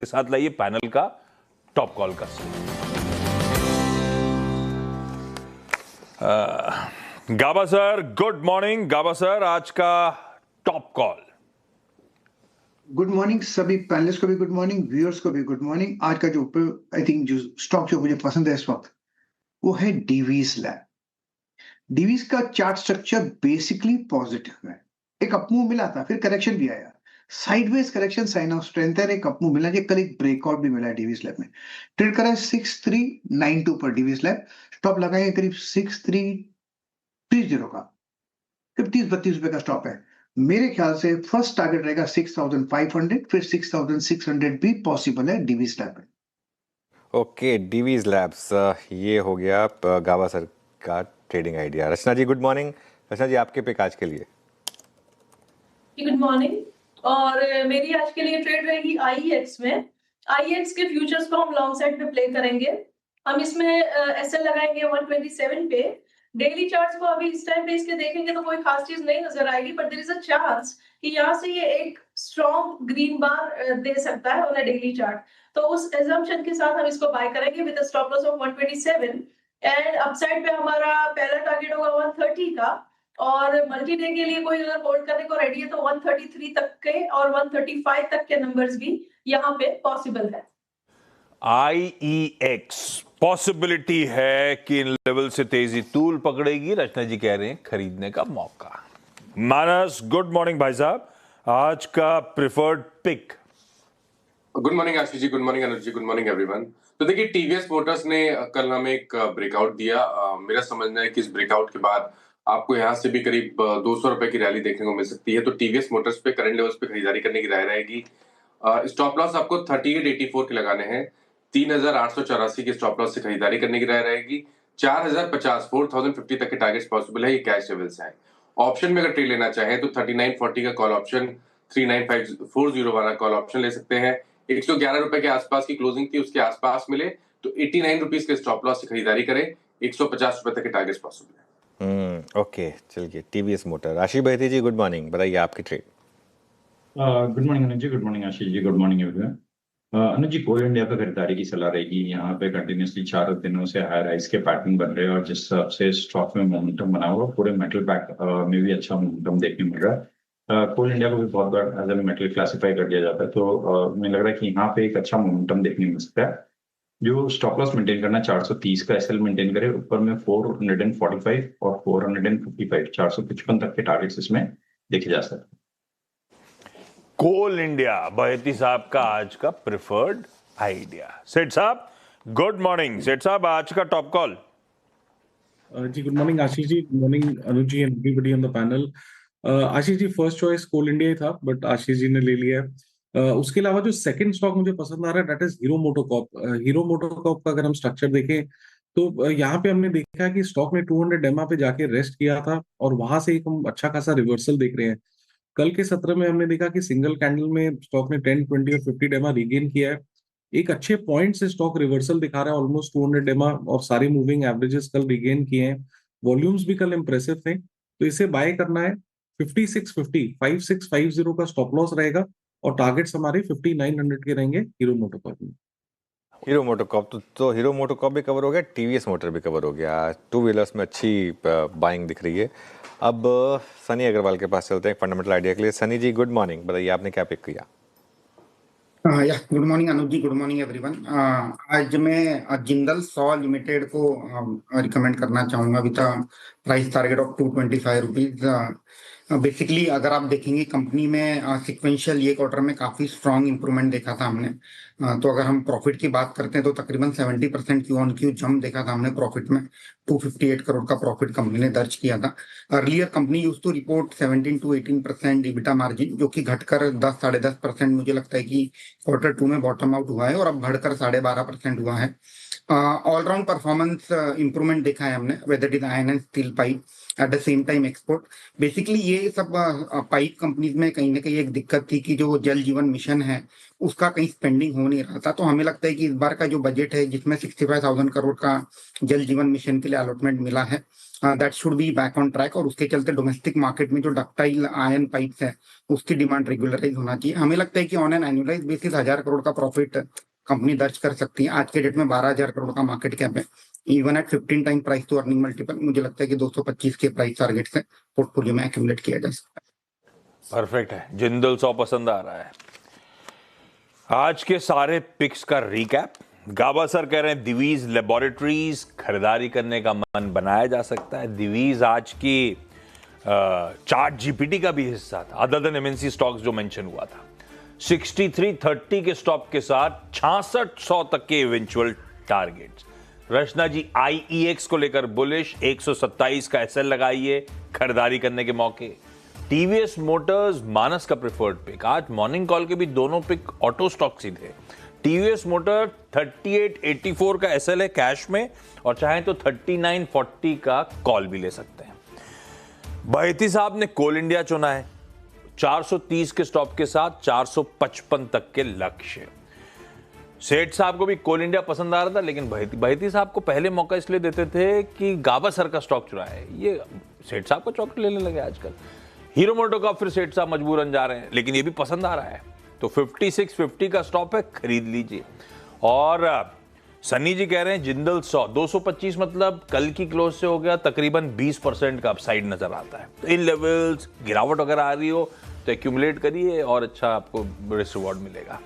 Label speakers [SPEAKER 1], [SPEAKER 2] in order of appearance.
[SPEAKER 1] के साथ लाइए पैनल का टॉप कॉल का गाबा सर, गुड मॉर्निंग। गाबा सर, आज का टॉप कॉल।
[SPEAKER 2] गुड मॉर्निंग सभी पैनलिस्ट को भी गुड मॉर्निंग, व्यूअर्स को भी गुड मॉर्निंग। आज का जो आई थिंक जो स्टॉक जो मुझे पसंद है इस वक्त वो है डीवीज लैब। डीवीज का चार्ट स्ट्रक्चर बेसिकली पॉजिटिव है। एक अपमूव मिला था, फिर करेक्शन भी आया, sideways correction, sign of strength है। एक अपमूव मिला, कल एक ब्रेकआउट भी मिला है डीवीज लैब में। ट्रेड करा है 6392 पर डीवीज लैब। स्टॉप लगाएंगे करीब 6330 का, करीब 30-32 रुपए का स्टॉप है। मेरे ख्याल से फर्स्ट टारगेट रहेगा 6500, फिर 6600 भी पॉसिबल है डीवीज लैब में।
[SPEAKER 3] ओके, डीवीज लैब्स, ये हो गया गाबा सर का ट्रेडिंग आइडिया। रचना जी गुड मॉर्निंग। रचना जी, आपके पिक आज के लिए?
[SPEAKER 4] Good morning. और मेरी आज के लिए ट्रेड रहेगी आईएक्स में। आईएक्स के फ्यूचर्स को हम लॉन्ग साइड पे प्ले करेंगे। हम इसमें एसएल लगाएंगे 127 पे। डेली चार्ट्स को अभी इस टाइम पे इसके देखेंगे तो कोई खास चीज नहीं नजर आएगी, but there is a chance कि यहाँ से ये एक स्ट्रॉन्ग ग्रीन बार दे सकता है ऑन अ डेली चार्ट। तो उस एजम्पशन के साथ हम इसको बाय करेंगे with a stop loss of 127 and upside पे हमारा पहला टारगेट होगा 130 का। और मल्टी डे के लिए कोई अगर होल्ड करने को रेडी है तो 133 तक के और 135 तक के नंबर्स भी यहाँ पे पॉसिबल है।
[SPEAKER 1] आईईएक्स पॉसिबिलिटी है कि इन लेवल से तेजी तूल पकड़ेगी। रचना जी कह रहे हैं खरीदने का मौका। मानस, गुड मॉर्निंग भाई साहब, आज का preferred pick.
[SPEAKER 5] Good morning Ashish ji, good morning Anuj जी, गुड मॉर्निंग एवरीवन। तो देखिए, टीवीएस मोटर्स ने कल हमें एक ब्रेकआउट दिया। मेरा समझना है कि इस ब्रेकआउट के बाद आपको यहाँ से भी करीब 200 रुपए की रैली देखने को मिल सकती है। तो टीवीएस मोटर्स पे करंट लेवल्स पे खरीदारी करने की राय रहेगी। स्टॉप लॉस आपको 3884 के लगाने हैं। 3884 के स्टॉप लॉस से खरीदारी करने की राय रहेगी। 4050 4050 तक के टारगेट्स पॉसिबल है, ये कैश लेवल्स हैं। ऑप्शन में अगर ट्रेड लेना चाहें तो 3940 का कॉल ऑप्शन, 39540 वाला कॉल ऑप्शन ले सकते हैं। 111 रुपए के आसपास की क्लोजिंग थी, उसके आसपास मिले तो 89 रुपीज के स्टॉप लॉस से खरीदारी करें। 150 रुपए तक के टारगेट्स पॉसिबल है।
[SPEAKER 3] ओके, चलिए टीवीएस मोटर। आशीष बहती जी गुड मॉर्निंग, बताइए आपकी ट्रेड।
[SPEAKER 6] गुड मॉर्निंग अनुज जी, good morning Ashish ji, good morning everyone. अनुज जी, कोल इंडिया पे खरीदारी की सलाह रहेगी। यहाँ पे कंटिन्यूसली 4 दिनों से हाई राइज के पैटर्न बन रहे हैं और जिस हिसाब से स्टॉक में मोमेंटम बना हुआ, पूरे मेटल पैक में भी अच्छा मोमेंटम देखने मिल रहा है। कोल इंडिया को भी बहुत बार एज ए मेटल क्लासिफाई कर दिया जाता है, तो मुझे लग रहा है कि यहाँ पे एक अच्छा मोमेंटम देखने मिल सकता है। जो स्टॉप लॉस मेंटेन करना 430 का एसएल मेंटेन करे, ऊपर में 445 और 455 455 तक के टारगेट्स इसमें देखे जा सकते हैं।
[SPEAKER 1] कोल इंडिया बहती साहब का आज का प्रिफर्ड आइडिया। सेठ साहब गुड मॉर्निंग। सेठ साहब, आज का टॉप कॉल।
[SPEAKER 7] जी good morning Ashish ji, good morning Anuj ji and everybody on the panel. Ashish ji, first choice Coal India ही था, बट आशीष जी ने ले लिया है। उसके अलावा जो सेकंड स्टॉक मुझे पसंद आ रहा है that is hero MotoCorp. Hero MotoCorp का अगर हम स्ट्रक्चर देखें तो यहाँ पे हमने देखा कि स्टॉक ने 200 डेमा पे जाके रेस्ट किया था और वहां से एक हम अच्छा खासा रिवर्सल देख रहे हैं। कल के सत्र में हमने देखा कि सिंगल कैंडल में स्टॉक ने 10, 20 और 50 डेमा रिगेन किया है। एक अच्छे पॉइंट से स्टॉक रिवर्सल दिखा रहा है, ऑलमोस्ट 200 डेमा और सारे मूविंग एवरेजेस कल रिगेन किए हैं। वॉल्यूम्स भी कल इंप्रेसिव थे, तो इसे बाय करना है। 5650 का स्टॉप लॉस रहेगा और टारगेट्स हमारे 5900 के रहेंगे हीरो मोटोकॉर्प में।
[SPEAKER 3] हीरो मोटोकॉर्प तो हीरो मोटोकॉर्प भी कवर हो गया, टीवीएस मोटर भी कवर हो गया। टू व्हीलर्स में अच्छी बाइंग दिख रही है। अब सनी अग्रवाल के पास चलते हैं फंडामेंटल आइडिया के लिए। सनी जी गुड मॉर्निंग, बताइए आपने क्या पिक किया?
[SPEAKER 8] गुड मॉर्निंग अनुज जी, गुड मॉर्निंग एवरीवन। आज मैं जिंदल सॉ लिमिटेड को रिकमेंड करना चाहूंगा with price target of 225 rupees. Basically अगर आप देखेंगे कंपनी में सिक्वेंशियल ये क्वार्टर में काफी स्ट्रांग इंप्रूवमेंट देखा था हमने। तो अगर हम प्रॉफिट की बात करते हैं तो तकरीबन 70% क्यू ऑन क्यू जंप देखा था हमने प्रॉफिट में। 258 करोड़ का प्रॉफिट कंपनी ने दर्ज किया था। Earlier company used to report 17 to 18% EBITDA margin, जो कि घटकर 10 साढ़े 10% मुझे लगता है कि Q2 में बॉटम आउट हुआ है और अब बढ़कर 12.5% हुआ है। ऑलराउंड परफॉर्मेंस इंप्रूवमेंट देखा है हमने, whether it is iron and steel pipe at the same time export. Basically ये सब पाइप कंपनीज में कहीं ना कहीं एक दिक्कत थी कि जो जल जीवन मिशन है उसका कहीं स्पेंडिंग हो नहीं रहा था। तो हमें लगता है कि इस बार का जो बजट है जिसमें 65,000 करोड़ का जल जीवन मिशन के लिए अलॉटमेंट मिला है, that should be back on track. और उसके चलते डोमेस्टिक मार्केट में जो डक्टाइल आयरन पाइप्स है उसकी डिमांड रेगुलराइज होना चाहिए। हमें लगता है कि on an annualise basis 1,000 crore का प्रॉफिट कंपनी दर्ज कर सकती है। आज के डेट में 12,000 करोड़ का मार्केट कैप है। Even at 15 time price to earning multiple मुझे लगता है कि 225 के प्राइस टारगेट से पोर्टफोलियो में एक्यूमुलेट किया जा सकता है।
[SPEAKER 1] परफेक्ट है, जिंदल 100 पसंद आ रहा है। आज के सारे पिक्स का रिकैप। गाबा सर कह रहे हैं दिवीज लेबोरेटरीज खरीदारी करने का मन बनाया जा सकता है। दिवीज आज की चार्ट जीपीटी का भी हिस्सा था, अदर देन एमएनसी स्टॉक्स जो मेंशन हुआ था। 6330 के स्टॉप के साथ 6600 तक के इवेंचुअल टारगेट्स। रचना जी आईईएक्स को लेकर बुलिश, 127 का एसएल लगाइए खरीदारी करने के मौके। टीवीएस मोटर्स मानस का प्रिफर्ड पिक। आज मॉर्निंग कॉल के भी दोनों पिक ऑटो स्टॉक्स ही थे। टीवीएस मोटर 3884 का एसएल है कैश में, और चाहे तो 3940 का कॉल भी ले सकते हैं। बहेती साहब ने कोल इंडिया चुना है 430 के स्टॉप के साथ 455 तक के लक्ष्य। सेठ साहब को भी कोल इंडिया पसंद आ रहा था, लेकिन बहेती साहब को पहले मौका इसलिए देते थे कि गाबा सर का स्टॉक चुरा है। ये सेठ साहब को चौकट लेने लगे आजकल। हीरो मोटो का फिर सेठ साहब मजबूरन जा रहे हैं, लेकिन ये भी पसंद आ रहा है, तो 5650 का स्टॉप है, खरीद लीजिए। और सनी जी कह रहे हैं जिंदल 100 225 मतलब कल की क्लोज से हो गया तकरीबन 20% का अपसाइड नजर आता है। तो इन लेवल्स गिरावट अगर आ रही हो तो एक्यूमुलेट करिए और अच्छा आपको रिवॉर्ड मिलेगा।